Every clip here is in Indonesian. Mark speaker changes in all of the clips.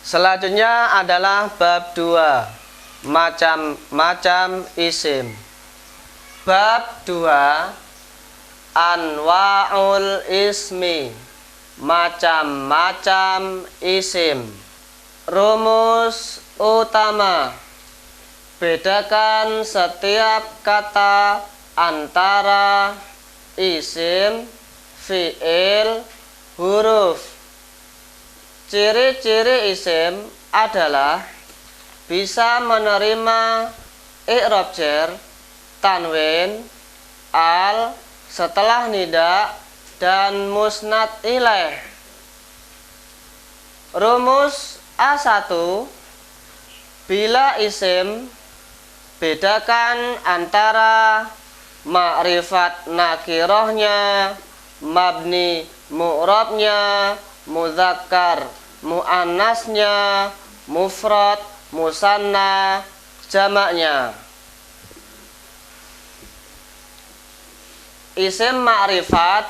Speaker 1: Selanjutnya adalah bab 2, macam-macam isim. Bab 2, anwa'ul ismi, macam-macam isim. Rumus utama: bedakan setiap kata antara isim, fi'il, huruf. Ciri-ciri isim adalah bisa menerima i'rab jar, tanwin, al setelah nida, dan musnad ilaih. Rumus A1: bila isim, bedakan antara ma'rifat nakirohnya, mabni mu'rabnya, muzakkar muannasnya, mufrad musanna jamaknya. Isim ma'rifat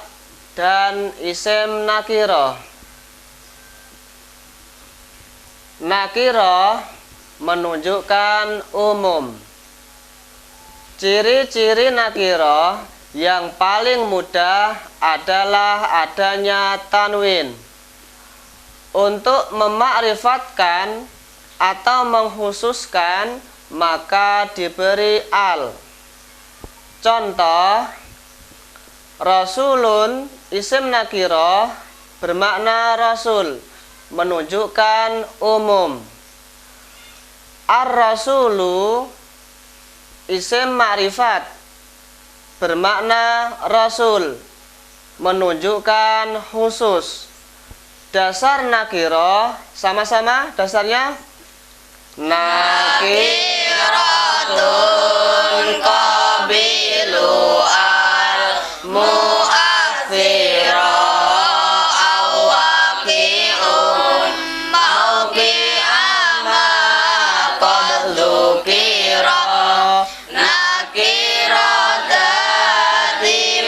Speaker 1: dan isim nakiroh. Nakiroh menunjukkan umum. Ciri-ciri nakiroh yang paling mudah adalah adanya tanwin. Untuk memakrifatkan atau mengkhususkan maka diberi al. Contoh: rasulun isim nakiroh bermakna rasul, menunjukkan umum. Ar-rasulu isim ma'rifat bermakna rasul, menunjukkan khusus. Dasar nakiroh sama-sama dasarnya nakiratun qabilu al mu'athira awaqi'un mauqi'ama qad dzukira nakiratati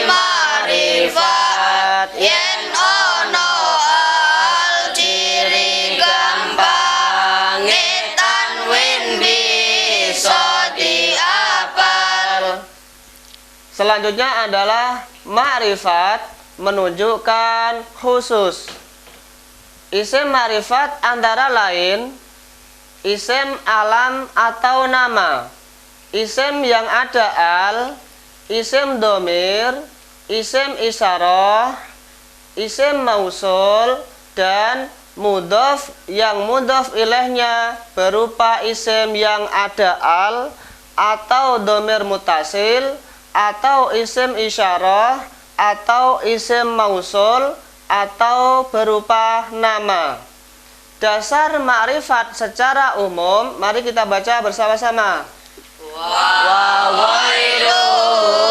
Speaker 1: ma'rifat yen ono al ciri gampang tanwin bisa diapal. Selanjutnya adalah ma'rifat, menunjukkan khusus. Isim ma'rifat antara lain isim alam atau nama, isim yang ada al, isim domir, isim isyarah, isim mausul, dan mudhof yang mudhof ilaihnya berupa isim yang ada al atau domir mutasil atau isim isyarah atau isim mausul atau berupa nama. Dasar ma'rifat secara umum, mari kita baca bersama-sama. Wa ghairuhu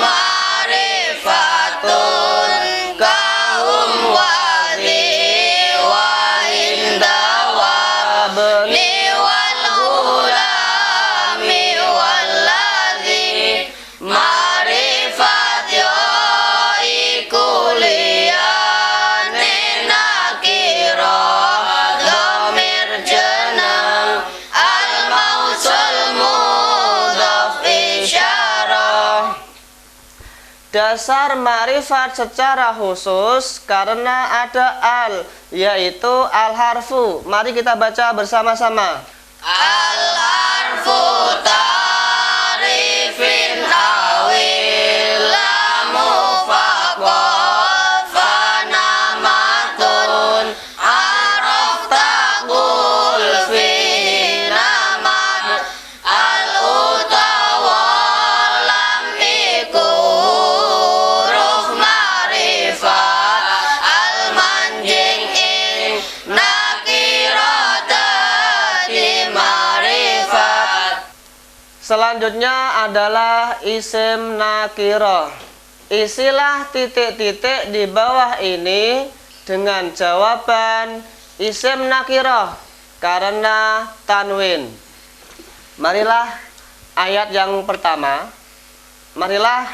Speaker 1: ma'rifatun kahum wadhi wa inda wabni wal ulami walladhi ma'rifat ya'iku liyane nakirah dhamir jeneng al-mausul mudhaf isyarah. Dasar ma'rifat secara khusus karena ada al, yaitu al-harfu. Mari kita baca bersama-sama. Al-harfu ta'rifin awil lamu faqat fanamatun araf taqul fi namat al-utawalam iku huruf ma'rifat al-manjing ing nakiratati ma'rifat. Selanjutnya adalah isim nakiroh. Isilah titik-titik di bawah ini dengan jawaban isim nakiroh karena tanwin. Marilah ayat yang pertama. Marilah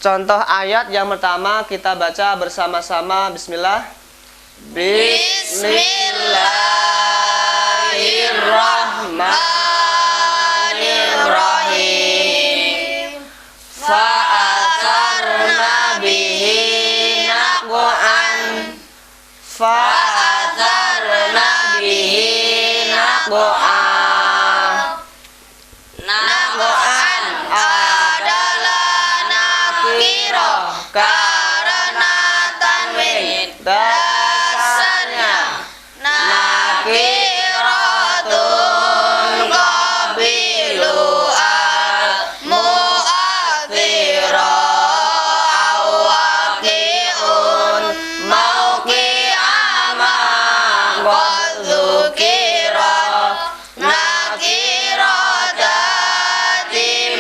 Speaker 1: contoh ayat yang pertama kita baca bersama-sama. Bismillah. Bismillahirrahmanirrahim. Fa'atharna bihi naq'an. Fa'atharna bihi naq'an. Naq'an adalah nakirah karena tanwin dasarnya nakiratun qabilu al-mu'athira awaqi'un mauqi'ama qad dzukira nakiratati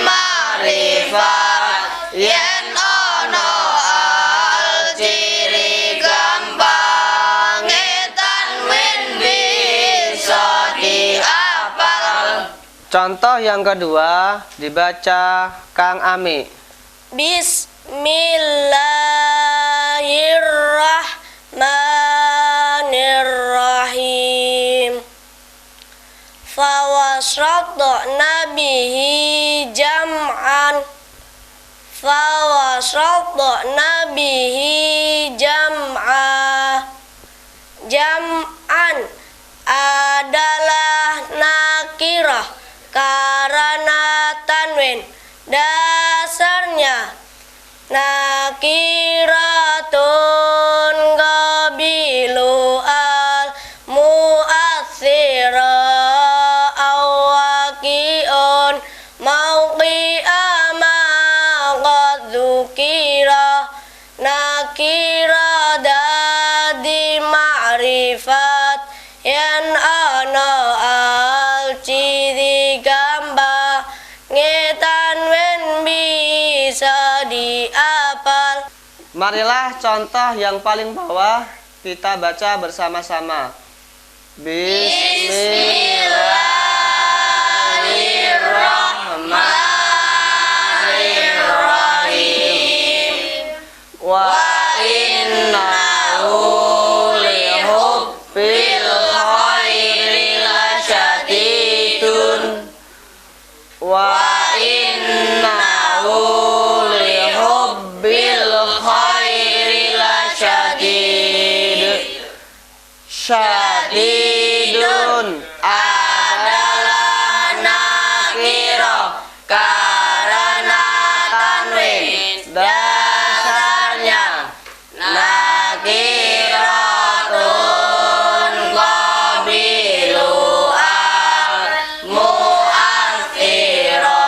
Speaker 1: ma'rifat yen ono al ciri gampang tanwin bisa dihafal. Contoh yang kedua dibaca Kang Ami.
Speaker 2: Bismillahirrahmanirrahim. Fawasratna bihi jam'an. Fawasratna bihi jam'a. Jam'an adalah nakirah karena tanwin dasarnya nakiratun qabilu al mu'athira awaqi'un mauqi'ama qad dzukira nakira dadi ma'rifat yen ana al ciri gamba ngetanwen bisa diapal.
Speaker 1: Marilah contoh yang paling bawah kita baca bersama-sama. Bismillahirrahmanirrahim. Wa innahu lihubbil khairi lasyadidun. Wa innahu lihubbil khairi lasyadid. Syadidun adalah nakirah karena tanwin dasarnya nakiratun qabilu al mu'athira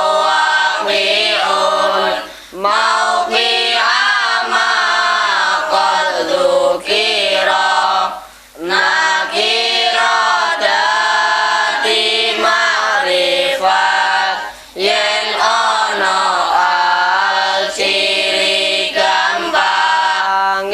Speaker 1: awaqi'un mauqi'ama qad dzukira nakiratati ma'rifat yen ono al ciri gampang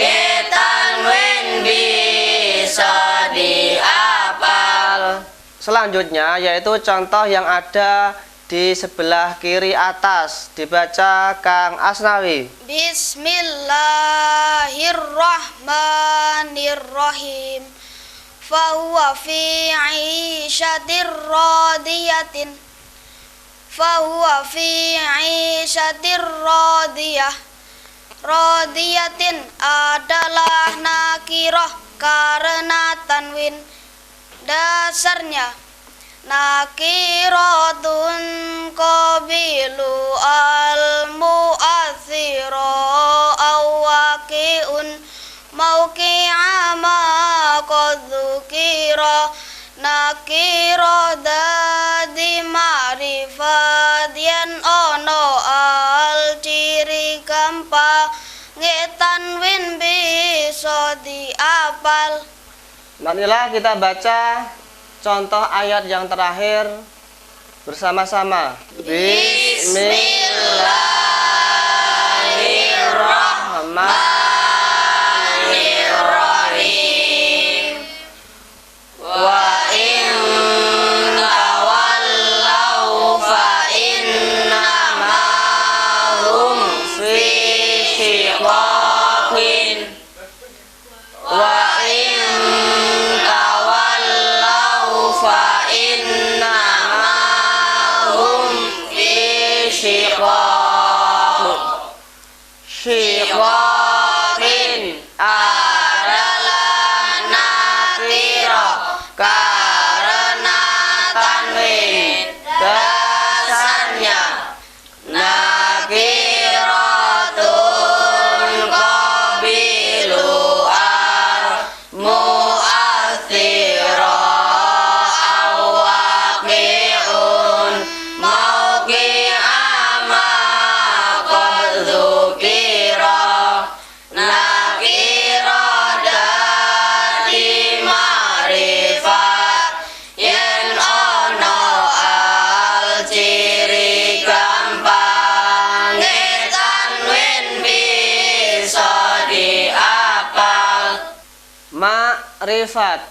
Speaker 1: tanwin bisa diapal. Selanjutnya yaitu contoh yang ada di sebelah kiri atas, dibaca Kang Asnawi.
Speaker 2: Bismillahirrahmanirrahim. Fahuwa fi 'ishatir radiyatin. Fahuwa fi 'ishatir radiyah. Radiyatin adalah nakirah karena tanwin dasarnya nakiratun qabilu al mu'athira awaqi'un mauqi'ama qad dzukira nakira dadi ma'rifat yen ono al ciri gampang tanwin bisa diapal.
Speaker 1: Marilah kita baca contoh ayat yang terakhir bersama-sama. Bismillahirrahmanirrahim. Wa in tawallaw fa innama hum fi shiqaqin Ma'rifat.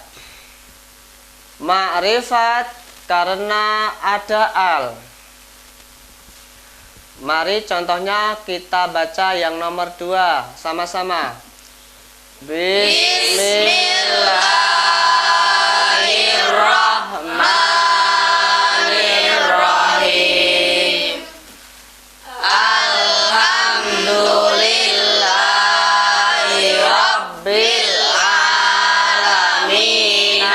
Speaker 1: Ma'rifat karena ada al. Mari contohnya kita baca yang nomor 2 sama-sama. Bismillahirrahmanirrahim. Alhamdulillahi rabbil alamin.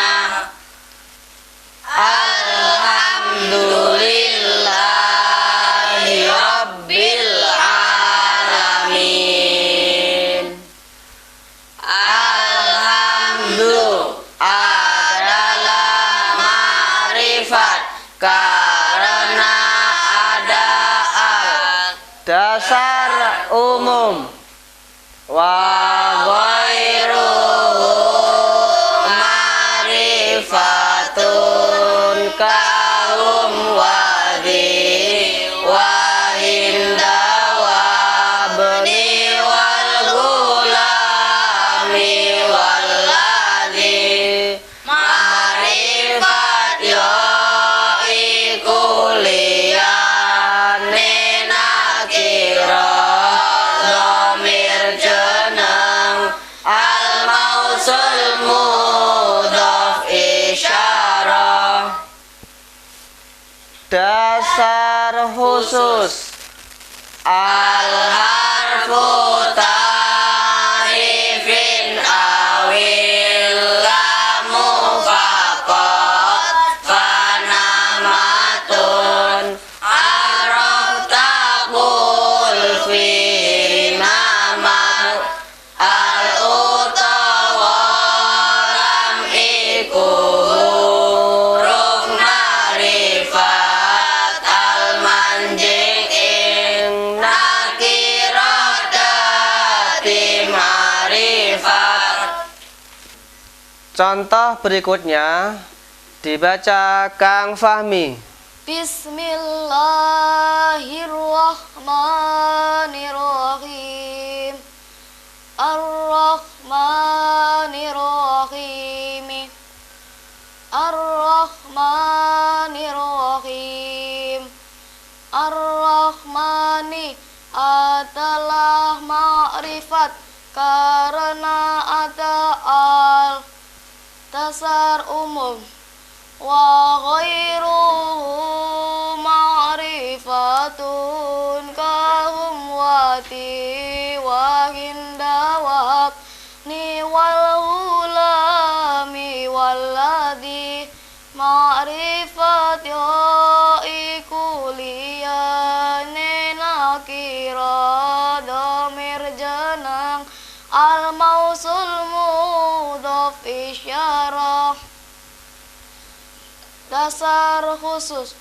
Speaker 1: Alhamdulillahi rabbil alamin. Alhamdu adalah ma'rifat karena ada al. Dasar umum. Wa ghairuhu ma'rifatun kahum wadi wa hinda wa bni wal gulami walladhi. Ma'rifat yaiku liyane nakirah dhamir jeneng al mausul mudhaf isyarah. Dasar khusus. Al harfu ta'rifin awil lamu faqat fanamatun araf taqul fi nama al utawalam iku huruf ma'rifat al manjing ing nakirah dadi ma'rifat. Contoh berikutnya dibaca Kang Fahmi.
Speaker 2: Bismillahirrahmanirrahim. Ar-Rahmanirrahim. Ar-Rahmanirrahim. Ar-Rahmani adalah ma'rifat karena ada al. Dasar umum. Wa ghairuhu ma'rifatun kahum wati wa hinda wa ni wal hulami walladhi. Ma'rifat yaiku liyane nakirah dhamir jeneng al mausul mudhaf isyarah. Dasar khusus.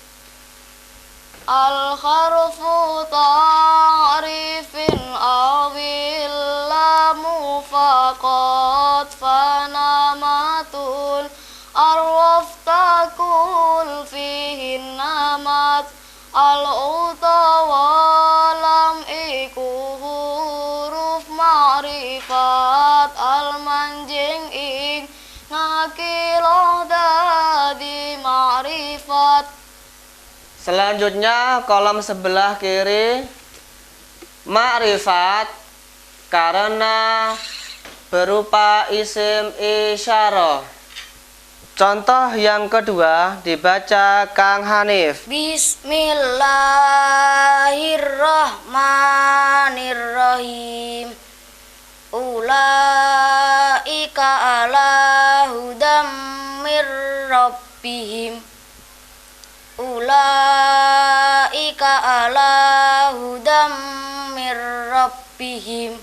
Speaker 2: Al harfu ta'rifin awil lamu faqat fanamatun arwaf takul fihin namat al utawalam iku huruf ma'rifat al manjing ing nakirah dadi ma'rifat.
Speaker 1: Selanjutnya kolom sebelah kiri. Ma'rifat karena berupa isim isyarah. Contoh yang kedua dibaca Kang Hanif.
Speaker 2: Bismillahirrahmanirrahim. Ulaika ala hudam mir rabbihim. Ulaika ala hudam mir rabbihim.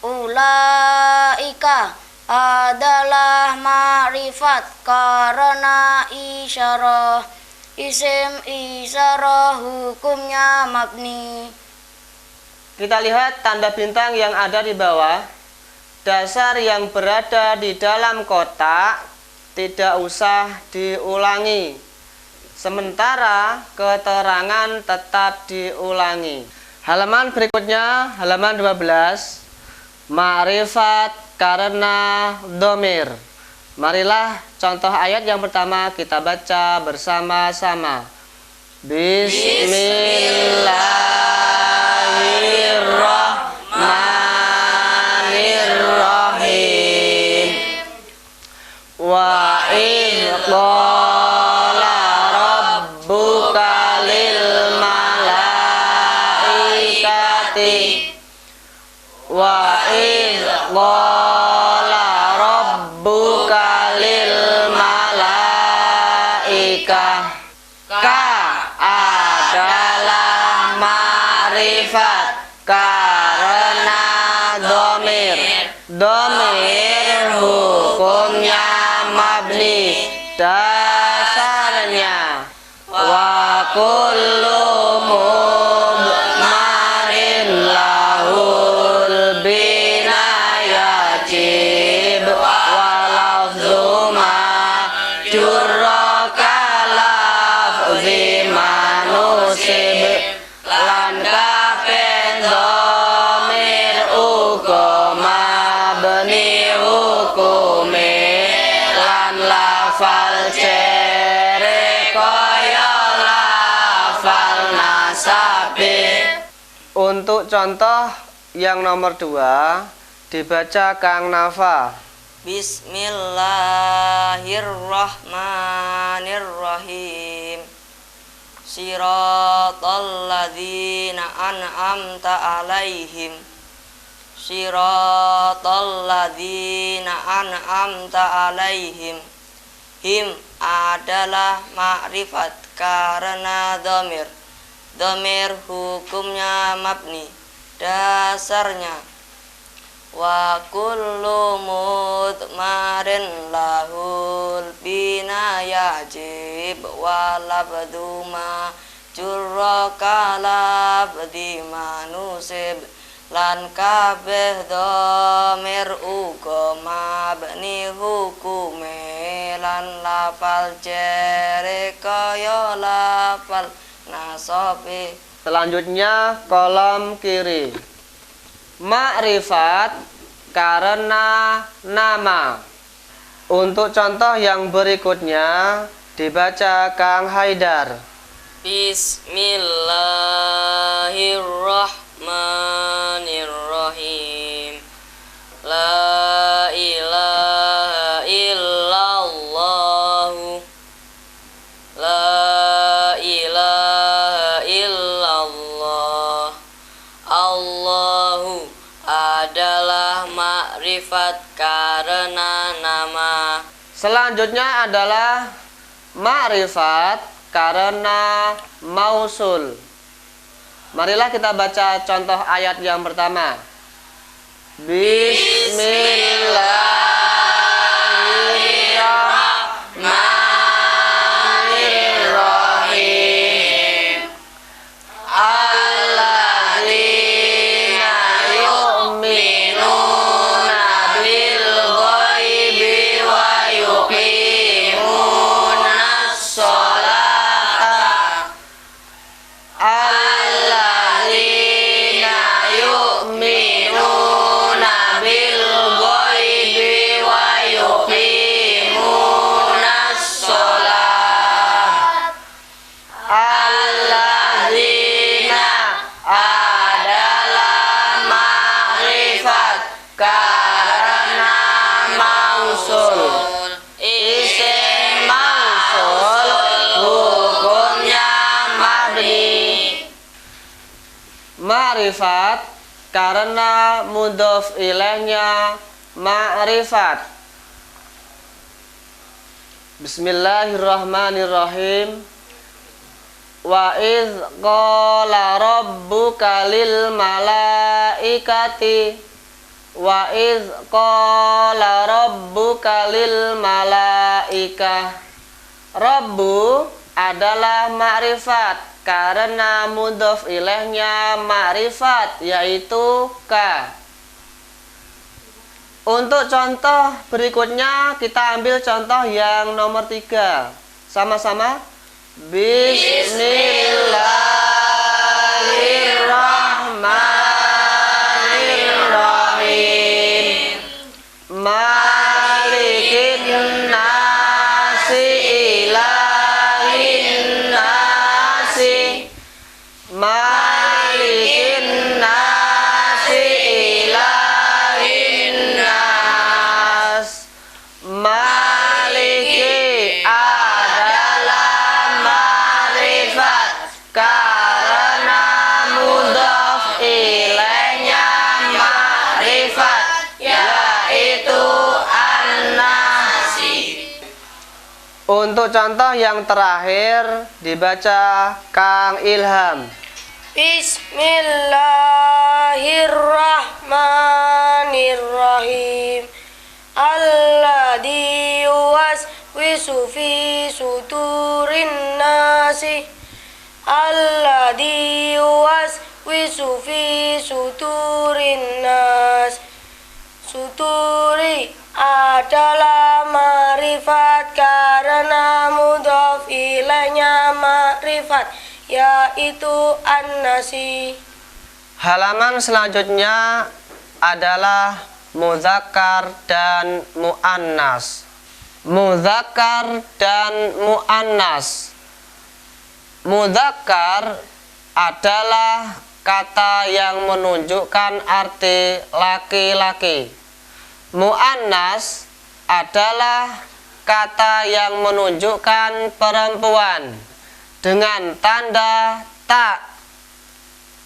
Speaker 2: Ulaika adalah ma'rifat karena isyarah. Isim isyarah hukumnya mabni.
Speaker 1: Kita lihat tanda bintang yang ada di bawah. Dasar yang berada di dalam kotak tidak usah diulangi. Sementara keterangan tetap diulangi. Halaman berikutnya, halaman 12. Ma'rifat karena domir. Marilah contoh ayat yang pertama kita baca bersama-sama. Bismillahirrahmanirrahim. Wa idh qala rabbuka lil malaikati wa idh qala rabbuka lil malaikah. Ka adalah ma'rifat karena domir. Domir hukumnya mabni, dasarnya. Wa kullu mudmarin lahul bina yajib wa lafzu ma jurraka lafzi manusib lan kabeh domir uga mabni hukume lan lafal cere kaya lafal nasabe. Untuk contoh yang nomor 2 dibaca Kang Nafa.
Speaker 3: Bismillahirrahmanirrahim. Siratal ladzina an'amta alaihim. Siratal ladzina an'amta alaihim. Him adalah ma'rifat karena domir. Domir hukumnya mabni, dasarnya. Wa kullu mudmarin lahul bina yajib wa labdu ma jurraka labdi manusib lan kabeh domir uga mabni hukume lan lafal jere kaya lafal nasobe.
Speaker 1: Selanjutnya kolom kiri. Ma'rifat karena nama. Untuk contoh yang berikutnya dibaca Kang Haidar.
Speaker 3: Bismillahirrahmanirrahim. La ilaha illallah. La ilaha illallah. Allahu adalah makrifat karena nama.
Speaker 1: Selanjutnya adalah ma'rifat karena mausul. Marilah kita baca contoh ayat yang pertama. Bismillahirrahmanirrahim. Alladzina yu'minuna bil ghaibi wa yuqimunas sholata. Alladzina yu'minuna bil ghaibi wa yuqimunas sholat. Alladzina adalah ma'rifat karena mausul. Isim mausul hukumnya mabni. Ma'rifat karena mudhof ilaihnya ma'rifat. Bismillahirrahmanirrahim. Wa idz qala rabbuka lil malaikati. Wa idz qala rabbuka lil malaikah. Rabbu adalah ma'rifat karena mudhof ilaihnya ma'rifat, yaitu ka. Untuk contoh berikutnya kita ambil contoh yang nomor 3. Sama-sama. Bismillahirrahmanirrahim. Untuk contoh yang terakhir dibaca Kang Ilham.
Speaker 2: Bismillahirrahmanirrahim. Alladzi yuwaswisu fi sudurin nasi. Alladzi yuwaswisu fi sudurin nas. Suturi adalah ma'rifat karena mudhof ilaihnya ma'rifat, yaitu an-nasi.
Speaker 1: Halaman selanjutnya adalah muzakkar dan muannas. Muzakkar dan muannas. Muzakkar adalah kata yang menunjukkan arti laki-laki. Muannas adalah kata yang menunjukkan perempuan dengan tanda ta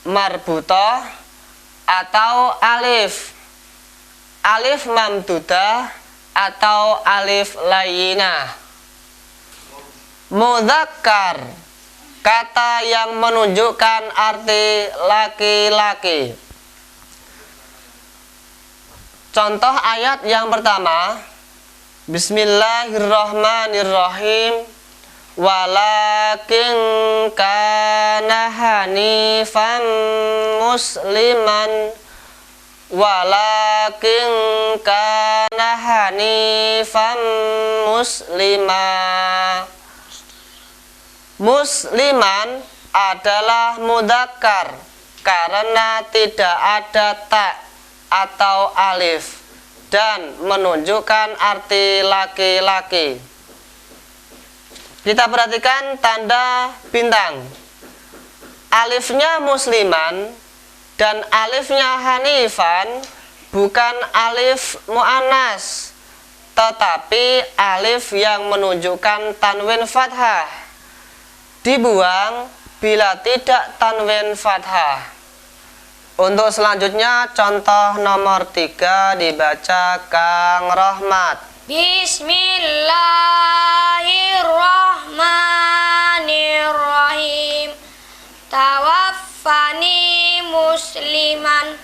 Speaker 1: marbutah atau alif, alif mamdudah atau alif layyinah. Mudzakkar, kata yang menunjukkan arti laki-laki. Contoh ayat yang pertama, Bismillahirrahmanirrahim. Walakin kana hanifan musliman. Walakin kana hanifan muslimah. Musliman adalah mudzakkar karena tidak ada ta atau alif dan menunjukkan arti laki-laki. Kita perhatikan tanda bintang. Alifnya musliman dan alifnya hanifan bukan alif muannas, tetapi alif yang menunjukkan tanwin fathah. Dibuang bila tidak tanwin fathah. Untuk selanjutnya contoh nomor 3 dibaca Kang Rahmat.
Speaker 2: Bismillahirrahmanirrahim. Tawaffani musliman.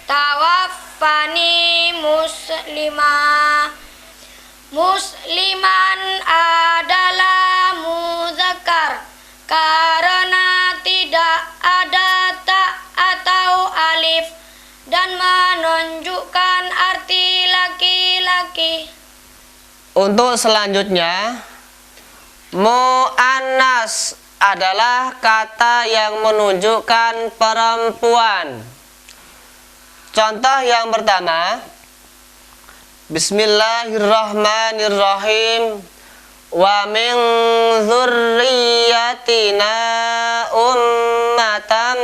Speaker 2: Tawaffani muslimah. Musliman adalah mudzakkar karena tidak ada ta atau alif dan menunjukkan arti laki-laki.
Speaker 1: Untuk selanjutnya, muannas adalah kata yang menunjukkan perempuan. Contoh yang pertama, Bismillahirrahmanirrahim. Wa min dzurriyyatina ummatan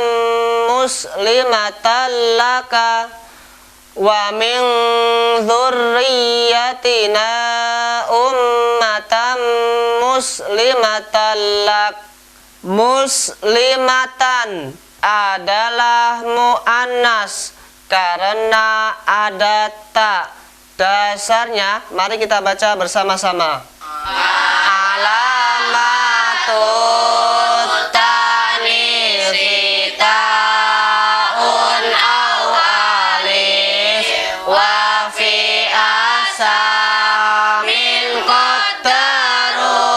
Speaker 1: muslimatan laka. Wa min dzurriyyatina ummatan muslimatan lak. Muslimatan adalah muannas karena ada ta. Dasarnya, mari kita baca bersama-sama. Alamatut ta'nitsi ta'un au alif wa fi asamin qadarut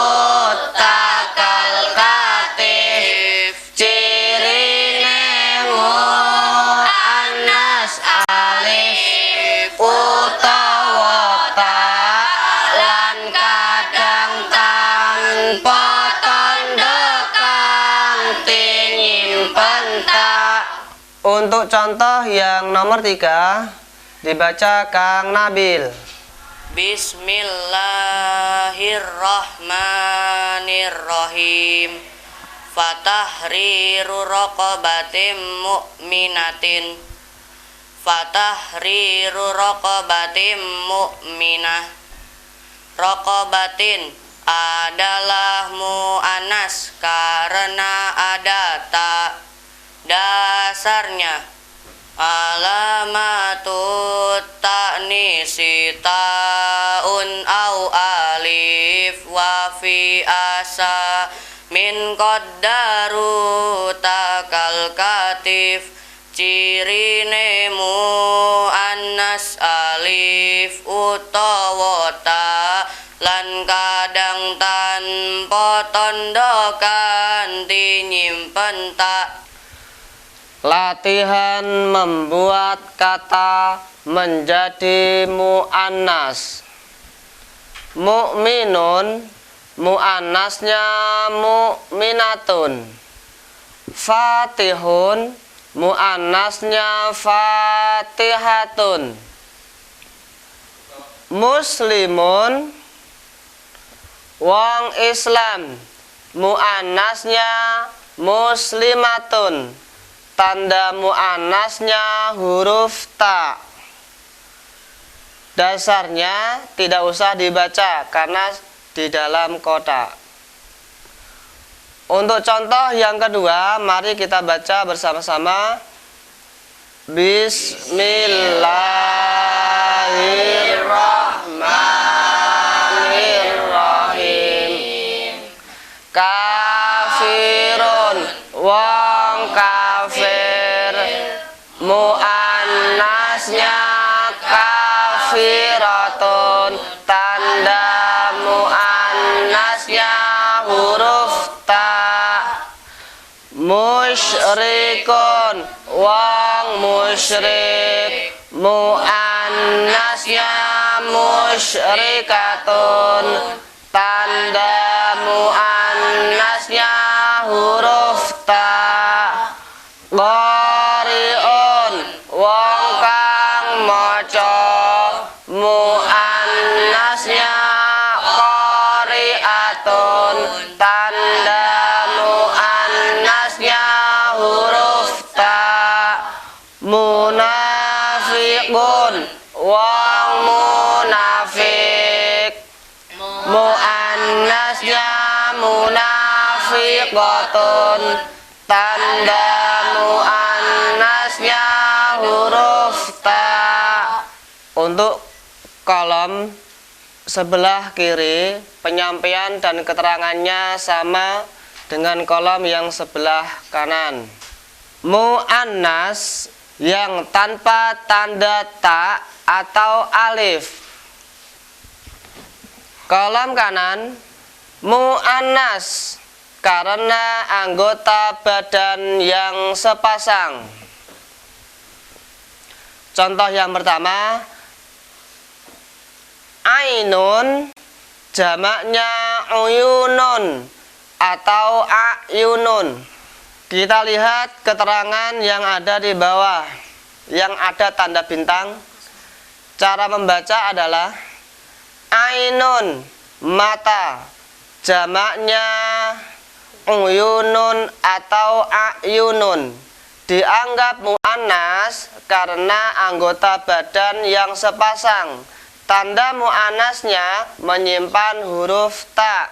Speaker 1: takal katif cirine muannas alif utawa ta lan kadang tanpa tanda kanthi nyimpen ta. Untuk contoh yang nomor 3 dibaca Kang Nabil.
Speaker 3: Bismillahirrahmanirrahim. Fatahriru raqabatin mu'minatin. Fatahriru raqabatin mu'minah. Raqabatin adalah muannas karena ada ta. Dasarnya alamatut ta'nisi ta'un au alif wa fi qaddaru takal katif cirine muannas alif utawa ta lan kadang tanpa tanda kanthi nyimpen ta.
Speaker 1: Latihan membuat kata menjadi muannas. Mukminun, muannasnya mukminatun. Fatihun, muannasnya fatihatun. Muslimun, wong Islam, muannasnya muslimatun. Tanda muannasnya huruf ta. Dasarnya tidak usah dibaca karena di dalam kotak. Untuk contoh yang kedua, mari kita baca bersama-sama. Bismillahirrahmanirrahim. Kafirun, wong kafir, muannasnya kafiratun. Tanda muannasnya huruf ta. Musyrikun, wong musyrik, muannasnya musyrikatun. Tanda muannasnya huruf ta. Qari'un, wong kang maca, muannasnya qari'atun. Tanda muannasnya huruf ta. Munafiqun, wong munafik, muannasnya munafiqatun. Tanda muannasnya huruf ta. Untuk kolom sebelah kiri, penyampaian dan keterangannya sama dengan kolom yang sebelah kanan. Muannas yang tanpa tanda ta atau alif. Kolom kanan, muannas karena anggota badan yang sepasang. Contoh yang pertama, ainun jamaknya uyunun atau ayunun. Kita lihat keterangan yang ada di bawah, yang ada tanda bintang. Cara membaca adalah ainun, mata, jamaknya uyunun atau ayunun. Dianggap muannas karena anggota badan yang sepasang. Tanda muannasnya menyimpan huruf ta.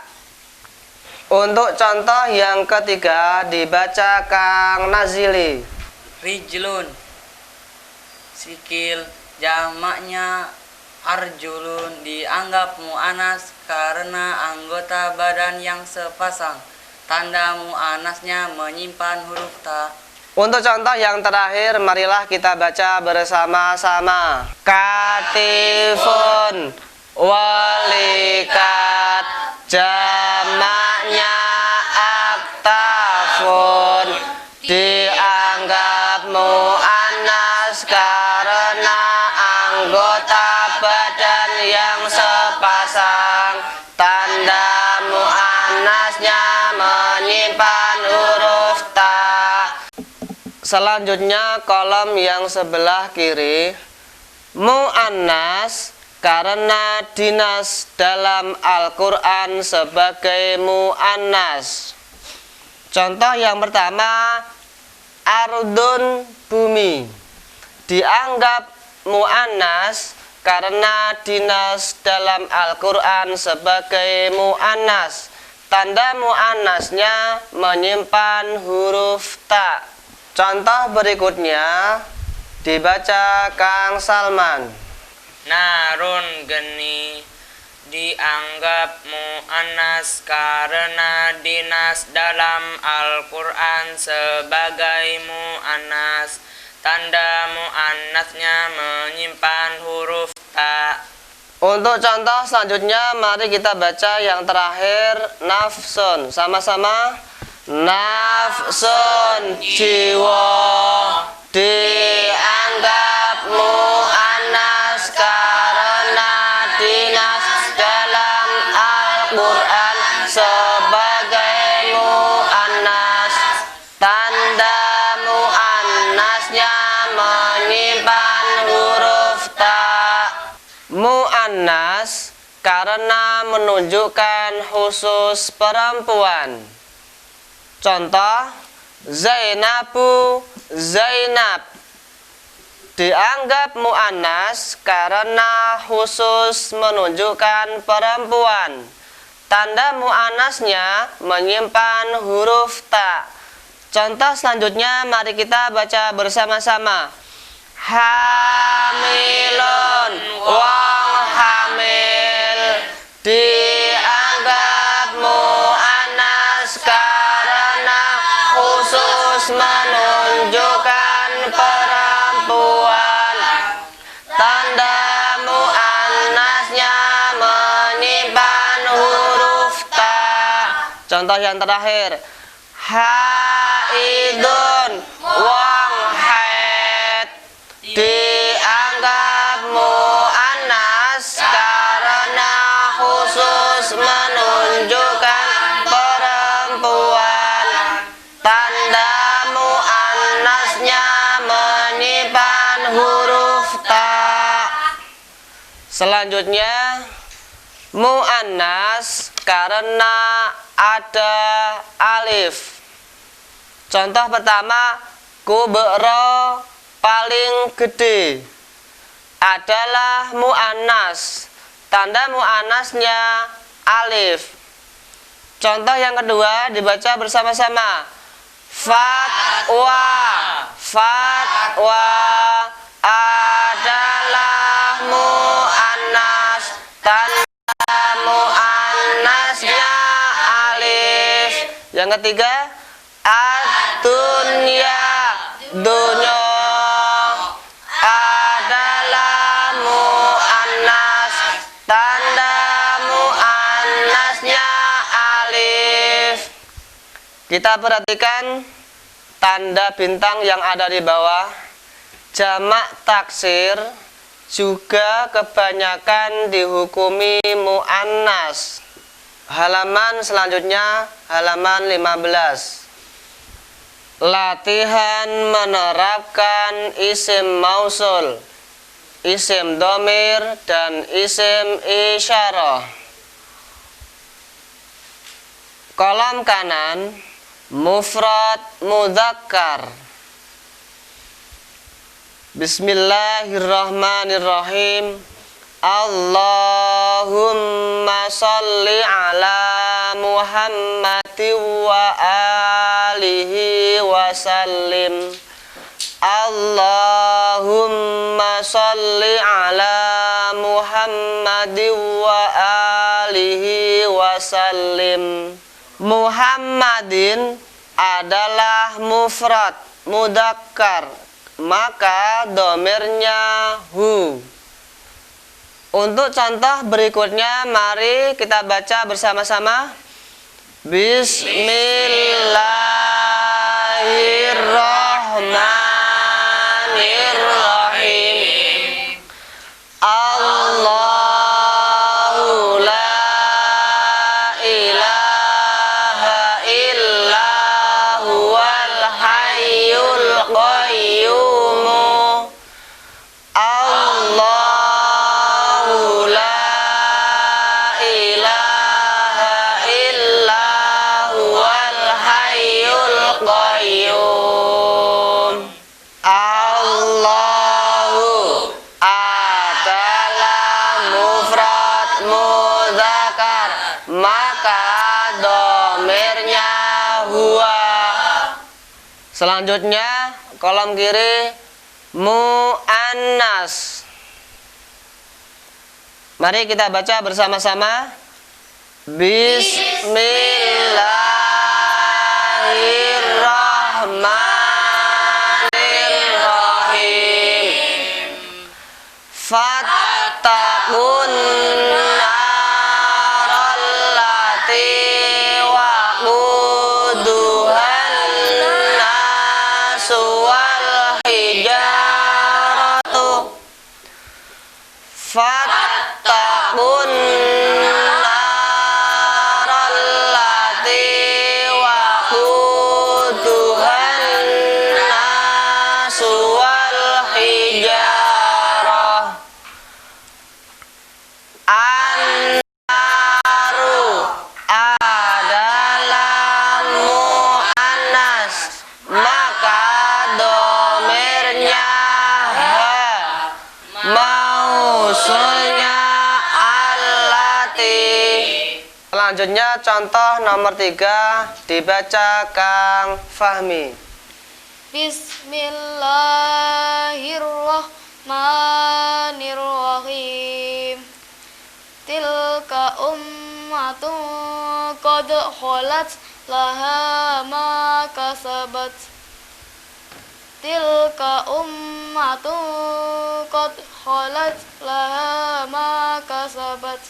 Speaker 1: Untuk contoh yang ketiga dibaca Kang Nazili.
Speaker 4: Rijlun, sikil, jamaknya arjulun, dianggap muannas karena anggota badan yang sepasang. Tanda muannasnya menyimpan huruf ta.
Speaker 1: Untuk contoh yang terakhir, marilah kita baca bersama-sama. Katifun, walikat, jamaknya aktafun. Dianggap muannas karena anggota badan yang sepasang. Tanda muannasnya menyimpan huruf ta. Selanjutnya kolom yang sebelah kiri, muannas karena dinas dalam Al-Quran sebagai muannas. Contoh yang pertama, ardun, bumi, dianggap muannas karena dinas dalam Al-Quran sebagai muannas. Tanda muannasnya menyimpan huruf ta. Contoh berikutnya dibaca Kang Salman.
Speaker 4: Narun, geni,
Speaker 5: dianggap mu'annas karena dinas dalam Al-Quran sebagai mu'annas. Tanda mu'annasnya menyimpan huruf ta.
Speaker 1: Untuk contoh selanjutnya, mari kita baca yang terakhir, nafsun. Sama-sama. Nafsun, jiwa. Dianggap mu'annas karena dinas dalam Al-Quran sebagai mu'annas. Tanda mu'annasnya menyimpan huruf ta. Mu'annas karena menunjukkan khusus perempuan. Contoh, Zainabu, Zainab. Dianggap mu'annas karena khusus menunjukkan perempuan. Tanda mu'annasnya menyimpan huruf ta. Contoh selanjutnya, mari kita baca bersama-sama. Hamilun, wong hamil. Dianggap mu'annas karena khusus menunjukkan perempuan. Tanda mu'annasnya menyimpan huruf ta. Contoh yang terakhir, haidun, wong haid. Dianggap mu'annas karena khusus menunjukkan perempuan. Tanda mu'annasnya menyimpan huruf ta. Selanjutnya, mu'annas karena ada alif. Contoh pertama, kubro, paling gede, adalah mu'annas. Tanda mu'annasnya alif. Contoh yang kedua dibaca bersama-sama. Fatwa, fatwa adalah mu'annas. Tanda mu'annasnya alif. Yang ketiga, ad-dunya, dunya adalah mu'annas. Tanda mu'annasnya alif. Kita perhatikan tanda bintang yang ada di bawah. Jamak taksir juga kebanyakan dihukumi mu'annas. Halaman selanjutnya, halaman 15. Latihan menerapkan isim mausul, isim domir, dan isim isyarah. Kolom kanan, mufrad mudzakkar. Bismillahirrahmanirrahim. Allahumma sholli ala Muhammadin wa alihi wa sallim. Allahumma sholli ala Muhammadin wa alihi wa sallim. Muhammadin adalah mufrad mudzakkar, maka domirnya hu. Untuk contoh berikutnya, mari kita baca bersama-sama. Bismillahirrahmanirrahim. Allahu la ilaha illa huwal hayyul qayyum. Allahu la ilaha illa huwal hayyul qayyum. Allahu adalah mufrad mudzakkar, maka domirnya huwa. Selanjutnya kolom kiri, mu'annas. Mari kita baca bersama-sama. Bismillahirrahmanirrahim. Fattaqun narallati waquduhan nasu wal hijaratu. Fattaqun narallati waquduhan nasu wal hijarah. An-naru adalah mu'annas, maka domirnya ha, mausulnya allati. Selanjutnya contoh nomor 3 dibaca Kang Fahmi.
Speaker 2: Bismillahirrahmanirrahim. Tilka ummatun qad khalat laha ma kasabat. Tilka ummatun qad khalat laha ma kasabat.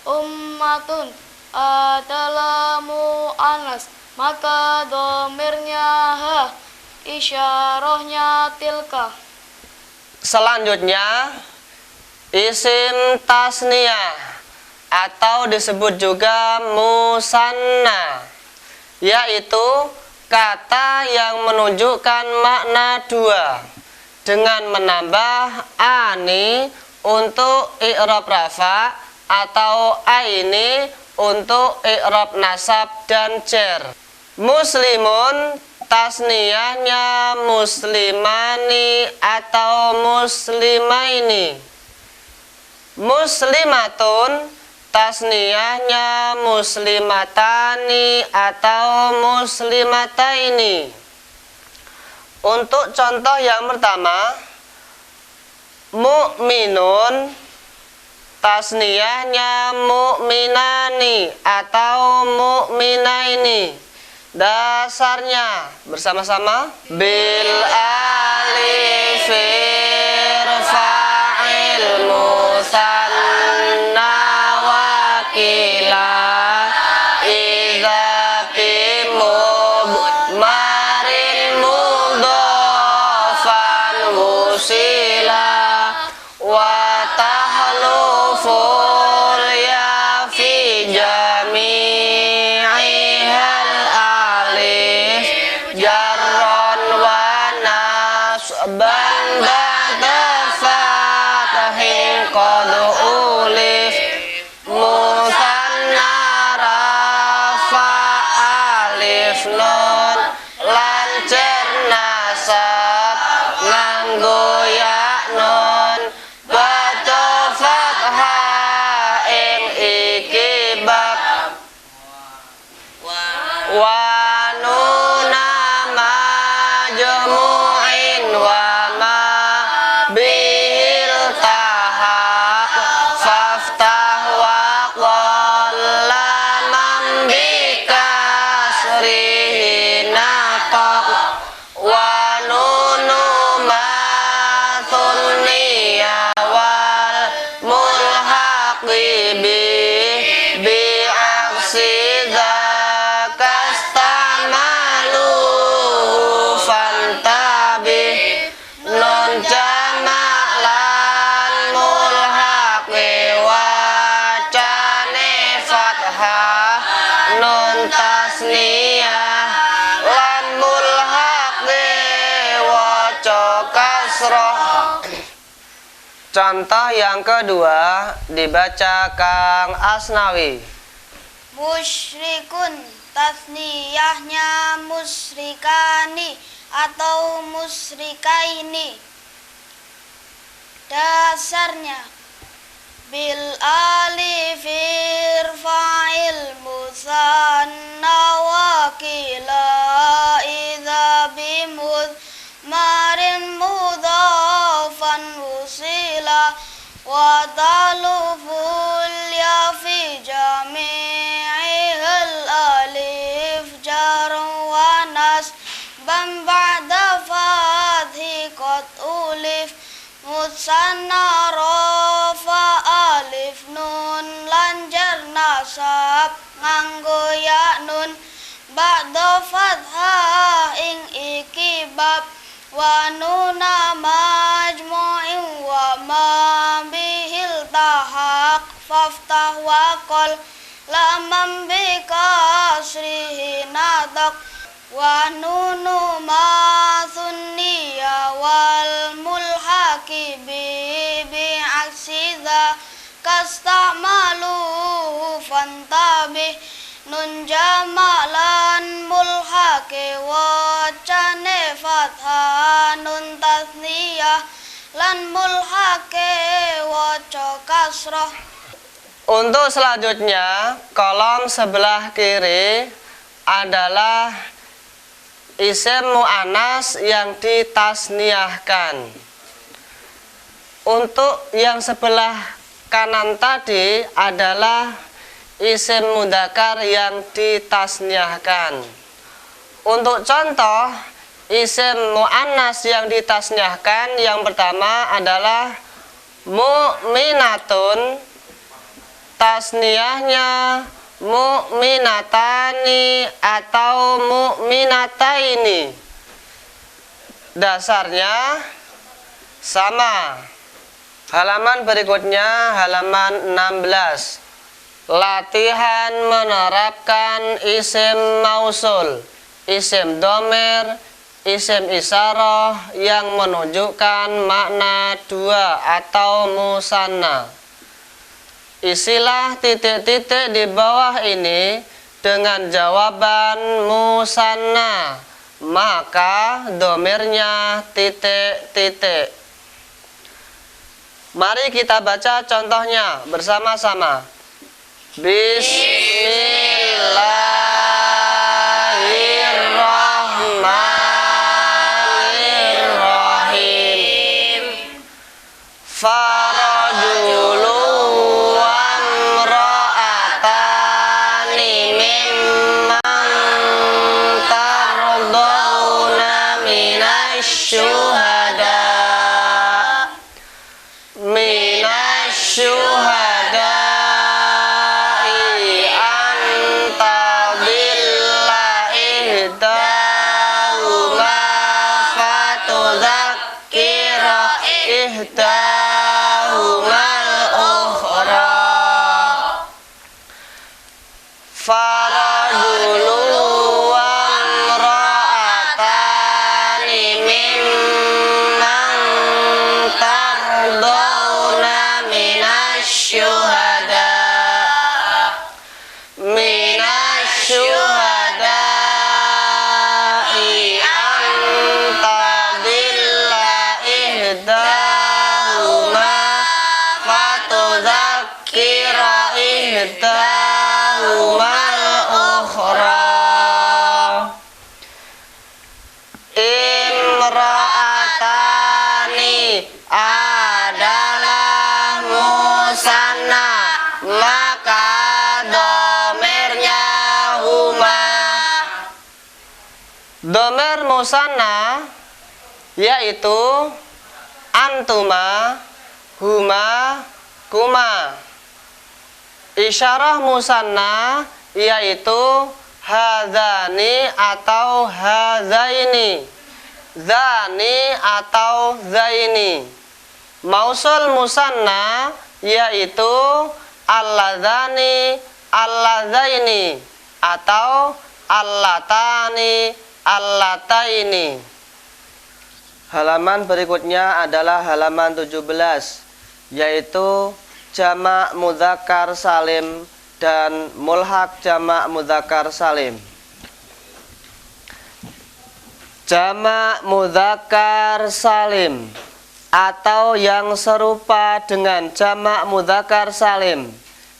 Speaker 2: Ummatun adalah mu'annas, maka domirnya ha, isyarahnya tilka.
Speaker 1: Selanjutnya isim tasniyah atau disebut juga musanna, yaitu kata yang menunjukkan makna dua dengan menambah ani untuk i'rab rafa atau aini untuk i'rab nasab dan jar. Muslimun tasniyahnya muslimani atau muslimaini. Muslimatun tasniyahnya muslimatani atau muslimataini. Untuk contoh yang pertama, mu'minun tasniyahnya mu'minani atau mu'minaini. Dasarnya bersama-sama bil alif fa'il musanna wakila idza bimub marin mudhafan wusila wa tahluful ya fi jami'ihal alif jarron wa nasban ba'da fatahin qad ulif musanna rafa alif nun lancer nasab nganggo ya nun baca fathah ing iki bab wa nuna majmu'in wa ma bihil tahaq faftah wa qalla man bikasrihi naqaq wa nunu ma thunniya wal mulhaqi bi'aksi zakastamalu fantabih non jama'lan mulhaqi wacane fathah non tasniyah lan mulhaqi waca kasroh. Contoh yang kedua dibaca Kang Asnawi.
Speaker 2: Musyrikun tasniyahnya musyrikani atau musyrikaini. Dasarnya bil alif irfa'il musanna wakila idza bimud marin mudhafan wusila wa taluful ya fi jami'ihil alif jarun wa nasban ba'da fathi qad ulif musanna rafa alif nun lanjar nasab nganggo ya nun ba'da fathah ing iki bab wa nuna majmu'in wa ma bihil tahaq faftah wa qol lamam bi kasrihi nadaq wa nunu ma sunniya wal mulhaqi bi aksiza kastamalu fantabih nun jamalan mulhaqi wacane fathah nun tasniyah lan mulhaqi waca kasrah.
Speaker 1: Untuk selanjutnya, kolom sebelah kiri adalah isim mu'annas yang ditasniahkan. Untuk yang sebelah kanan tadi adalah isim mudzakkar yang ditasniahkan. Untuk contoh isim mu'annas yang ditasniahkan, yang pertama adalah mu'minatun, tasniahnya mu'minatani atau mu'minataini. Dasarnya sama. Halaman berikutnya halaman 16. Latihan menerapkan isim mausul, isim domir, isim isyarah yang menunjukkan makna dua atau musanna. Isilah titik-titik di bawah ini dengan jawaban musanna, maka domirnya titik-titik. Mari kita baca contohnya bersama-sama. Bismillahirrahmanirrahim. Farajulu wamra'atani mimman tardawna minasyuhada ihdahumal ukhra. Farajulu wamra'atani mimman tardawna minasyuhada ihdahumal ukhra. Imra'atani adalah musanna, maka domirnya huma. Domir musanna yaitu antuma, huma, kuma. Isyarah musanna yaitu hadzani atau hadzaini, zani atau zaini. Mausul musanna yaitu alladzani, alladzaini atau allatani, allataini. Halaman berikutnya adalah halaman 17, yaitu jamak mudzakkar salim dan mulhaq jamak mudzakkar salim. Jamak mudzakkar salim atau yang serupa dengan jamak mudzakkar salim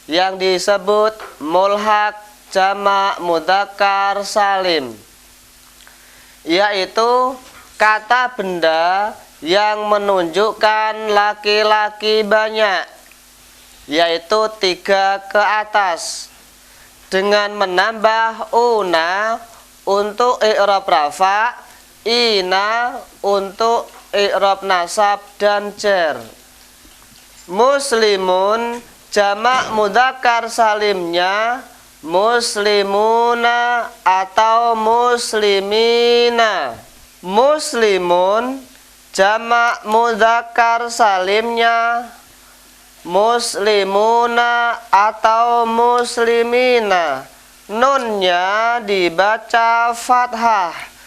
Speaker 1: yang disebut mulhaq jamak mudzakkar salim, yaitu kata benda yang menunjukkan laki-laki banyak, yaitu 3 ke atas, dengan menambah una untuk i'rab rafa, ina untuk i'rab nasab dan jar. Muslimun jamak mudzakkar salimnya muslimuna atau muslimina. Muslimun jamak mudzakkar salimnya muslimuna atau muslimina. Nunnya dibaca fathah.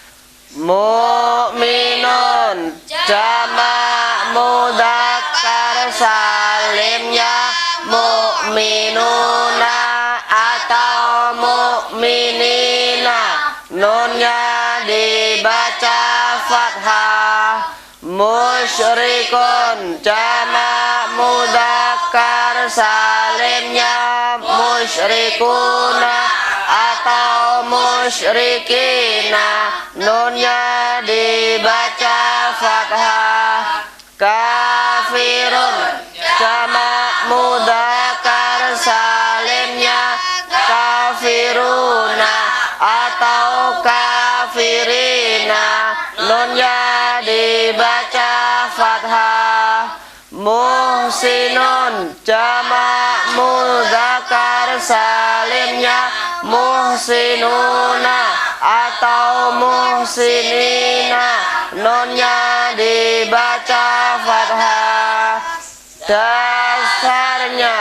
Speaker 1: Mu'minun jamak mudzakkar salimnya mu'minuna atau mu'minina. Nunnya dibaca fathah. Musyrikun jamak mudzakkar salimnya musyrikuna atau musyrikina. Nunnya dibaca fathah. Kafirun jamak mudzakkar salimnya kafiruna atau kafirina. Nunnya dibaca fathah. Muhsinun jamak mudzakkar salimnya muhsinuna atau muhsinina. Nunnya dibaca fathah. Dasarnya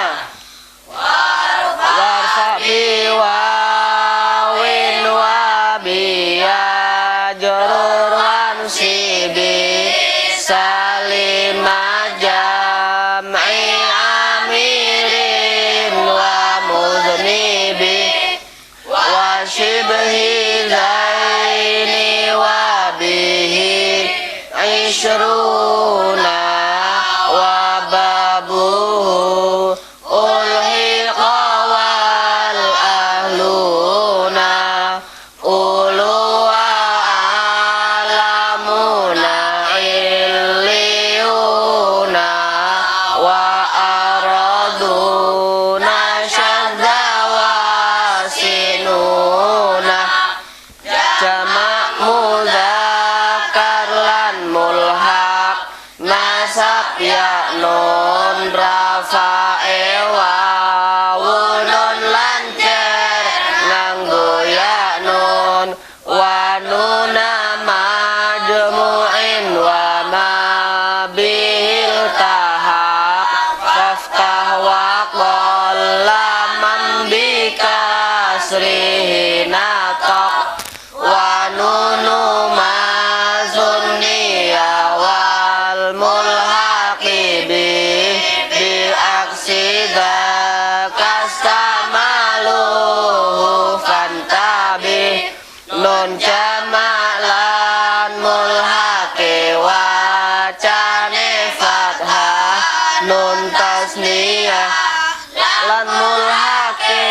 Speaker 1: warfa biwawin wa biya jurur wansibi salimah jam'i amirin wa muznibi wa shibhi zaini wa bihi ishruna wa babuhu ulhiqa wal ahluna ulu wa alamuna illiyuna wa araduna syadza wasinuna. Jamak mudzakkar lan mulhaq nasab ya nun rafa'e wawu nun lan jar nganggo ya nun wa nuna majmu'in wa ma bihil tahaq faftah wa qalla man bi kasrihi nataq wa nunu mazunniya wal mulhaqi bi aksi kastamaluhu fantabi. Nun jamak lan mulhaqi wacane fathah. Nun tasniyah lan mulhaqi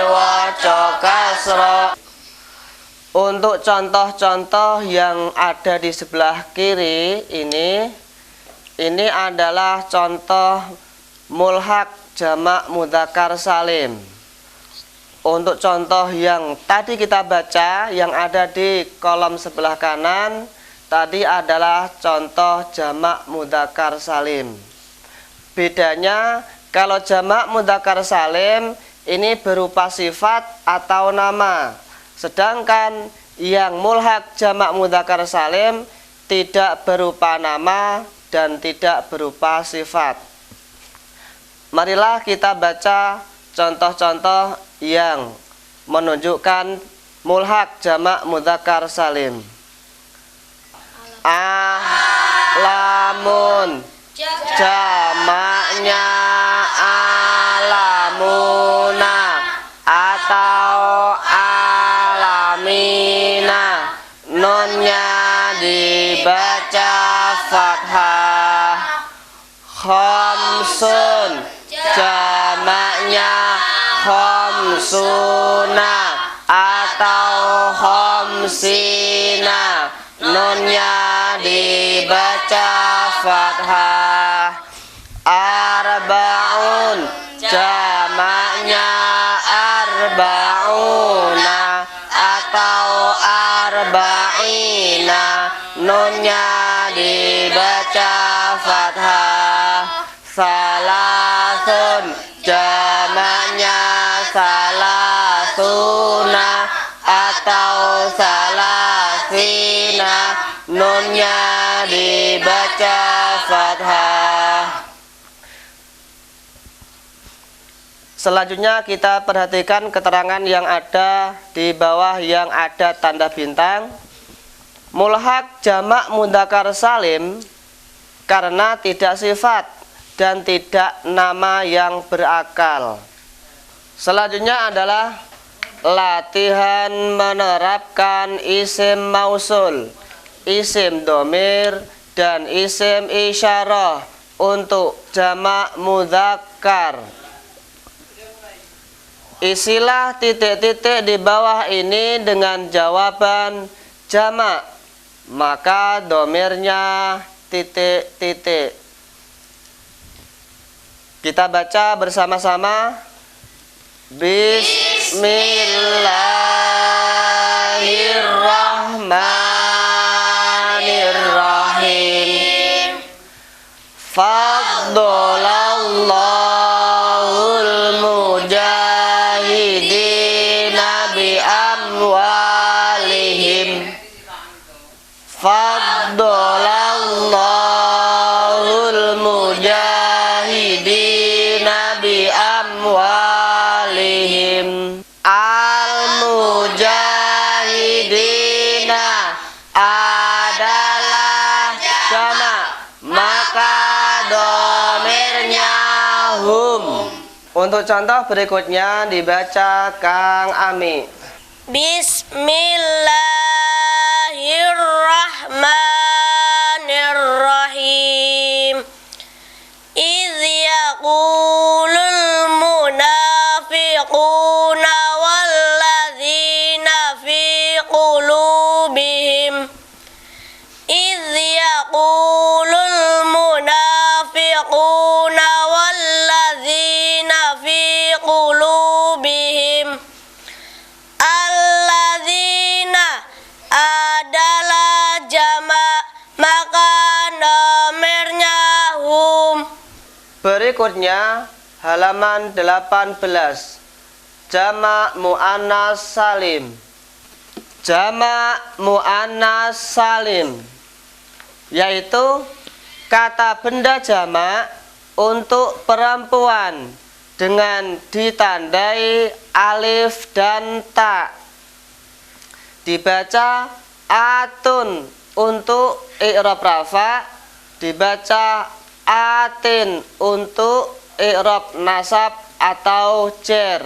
Speaker 1: waca kasra. Untuk contoh-contoh yang ada di sebelah kiri ini adalah contoh mulhaq jamak mudzakkar salim. Untuk contoh yang tadi kita baca yang ada di kolom sebelah kanan tadi adalah contoh jamak mudzakkar salim. Bedanya kalau jamak mudzakkar salim ini berupa sifat atau nama. Sedangkan yang mulhaq jamak mudzakkar salim tidak berupa nama dan tidak berupa sifat. Marilah kita baca contoh-contoh yang menunjukkan mulhaq jamak mudzakkar salim. Alamun jamaknya alamuna atau alamina. Nunnya dibaca fathah. Khamsun jamaknya khamsuna atau khamsina. nunnya dibaca fathah. Arbaun jamaknya arbauna atau arba'ina, nunnya dibaca fathah. Salasun jamaknya salasuna atau salasina, nunnya dibaca fathah. Selanjutnya kita perhatikan keterangan yang ada di bawah yang ada tanda bintang. Mulhaq jamak mudzakkar salim karena tidak sifat dan tidak nama yang berakal. Selanjutnya adalah latihan menerapkan isim mausul, isim domir, dan isim isyarah untuk jamak mudzakkar. Isilah titik-titik di bawah ini dengan jawaban jamak, maka domirnya titik-titik. Kita baca bersama-sama. Bismillahirrahmanirrahim. Faddalallahul mujahidina bi amwalihim. Faddalallahul mujahidina bi amwalihim. Al-mujahidina adalah jamak, maka domirnya hum. Untuk contoh berikutnya dibaca Kang Ami.
Speaker 2: Bismillahirrahmanirrahim. Idz yaqulul munafiquna walladzina fi qulubihim idz yaqulul munafiquna walladzina fi qulubihim alladzina adalah jamak, maka domirnya hum.
Speaker 1: Berikutnya halaman 18, jamak muannas salim. Jamak muannas salim yaitu kata benda jamak untuk perempuan dengan ditandai alif dan ta. Dibaca atun untuk i'rab rafa, dibaca atin untuk i'rab nasab atau jar.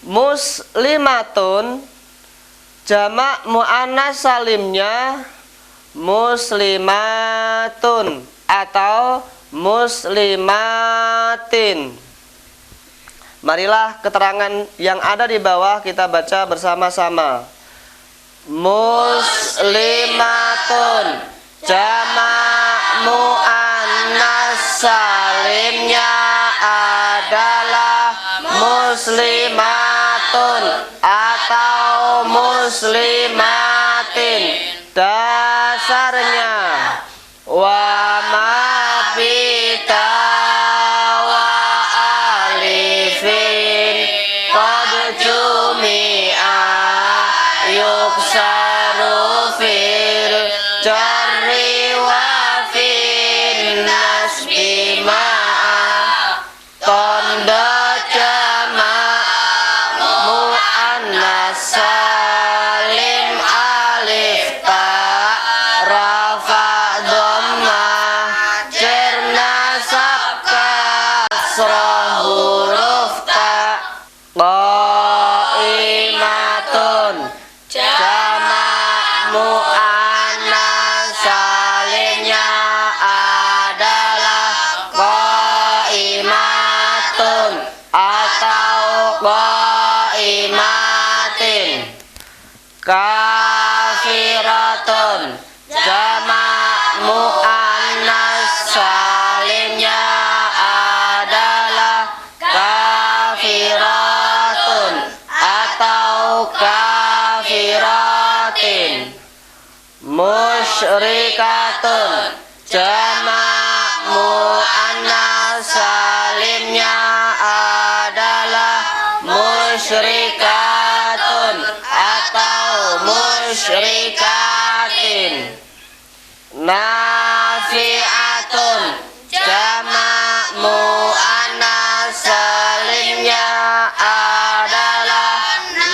Speaker 1: Muslimatun jamak muannas salimnya muslimatun atau muslimatin. Marilah keterangan yang ada di bawah kita baca bersama-sama. Muslimatun jamak muannas salimnya adalah muslimatun atau muslimatin. Dasarnya wa ma bita wa alifin qad jumi'a yuksaru fil jarri wa fin nasbi ma'a tanda jamak muannas salim alif ta rafa dhamma Khafiratun. Jamak muannas salimnya adalah kafiratun atau kafiratin. Musyrikatun. Jamak muannas salimnya adalah musyrikatun atau musyrikatin. Nafi'atun. Jamak muannas salimnya adalah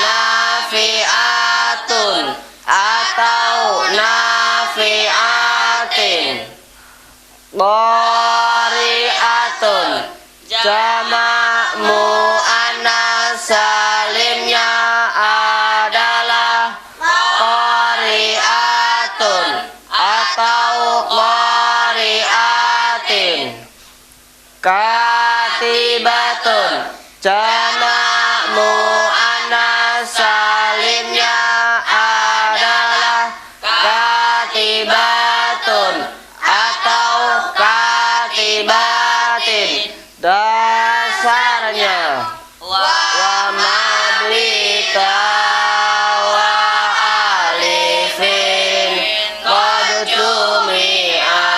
Speaker 1: nafi'atun atau nafi'atin. Qari'atun. Jamak muannas salimnya adalah qari'atun atau qari'atin. Katibatun. Jamak muannas salimnya adalah katibatun atau katibatin. Dasarnya wa madrika wa alifin qad jumi'a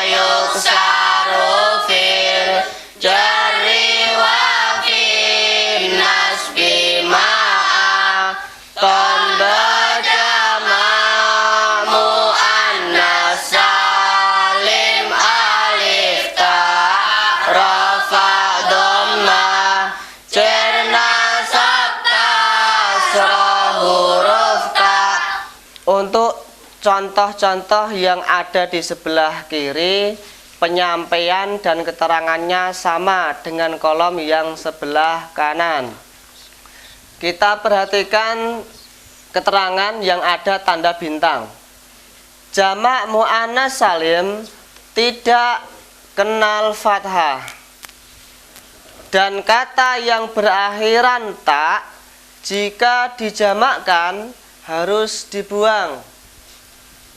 Speaker 1: yuksaru fil jarri wa fin nasbi ma'a tanda jamak muannas salim alif ta rafa dhamma cerna sabta kasrah huruf ta. Untuk contoh-contoh yang ada di sebelah kiri, penyampaian dan keterangannya sama dengan kolom yang sebelah kanan. Kita perhatikan keterangan yang ada tanda bintang. Jamak muannas salim tidak kenal fathah, dan kata yang berakhiran ta jika dijamakkan harus dibuang.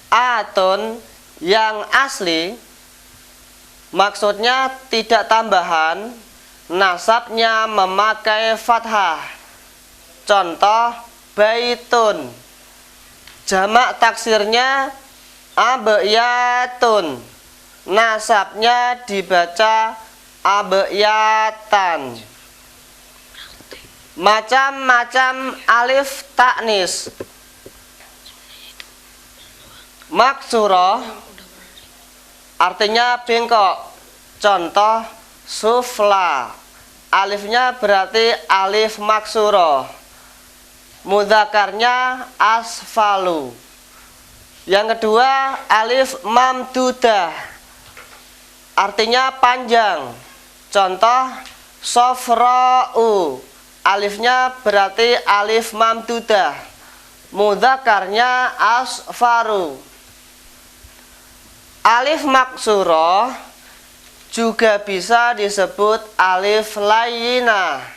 Speaker 1: Atun yang asli maksudnya tidak tambahan, nasabnya memakai fathah. Contoh baitun, jamak taksirnya abyatun, nasabnya dibaca abyatan. Macam-macam alif taknis. Maksurah artinya bengkok. Contoh sufla, alifnya berarti alif maksurah. Mudzakarnya asfalu. Yang kedua alif mamdudah, artinya panjang. Contoh sofra'u, alifnya berarti alif mamdudah. Mudzakarnya asfaru. Alif maksurah juga bisa disebut alif layyinah.